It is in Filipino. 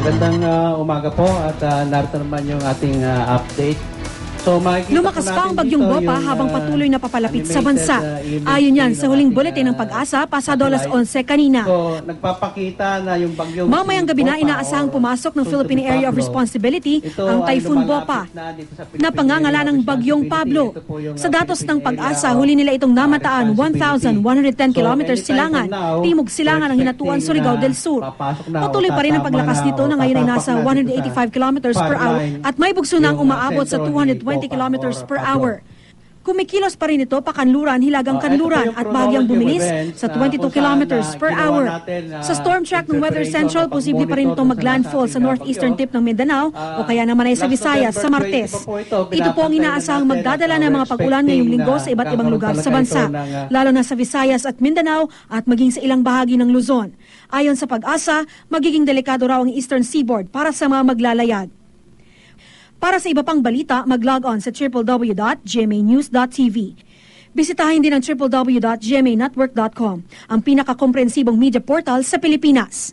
Magandang umaga po at narito naman yung ating update. So, lumakas pa ang bagyong Bopa habang patuloy na papalapit sa bansa. Ayon yan sa huling boletin ng Pag-asa, pasado alas 11 kanina. So, nagpapakita na yung bagyong mamayang gabi na inaasahang pumasok ng Philippine Area of Responsibility ang Typhoon Bopa na pangangalan ng bagyong Pablo. Sa datos ng Pag-asa, huli nila itong namataan 1,110 kilometers silangan, timog silangan ng Hinatuan, Surigao del Sur. Patuloy pa rin ang paglakas nito na ngayon ay nasa 185 kilometers per hour at may bugso na ang umaabot sa 220 kilometers per hour. Kumikilos pa rin ito pakanluran, hilagang kanluran at bahagyang bumilis sa 22 kilometers per hour. Sa storm track ng Weather Central, posible pa rin itong maglandfall sa northeastern tip ng Mindanao o kaya naman ay sa Visayas sa Martes. Ito po ang inaasahang magdadala ng mga pag-ulan ngayong linggo sa iba't ibang lugar sa bansa, lalo na sa Visayas at Mindanao at maging sa ilang bahagi ng Luzon. Ayon sa Pag-asa, magiging delikado raw ang eastern seaboard para sa mga maglalayag. Para sa iba pang balita, mag-log on sa www.gmanews.tv. Bisitahin din ang www.gmanetwork.com, ang pinakakomprehensibong media portal sa Pilipinas.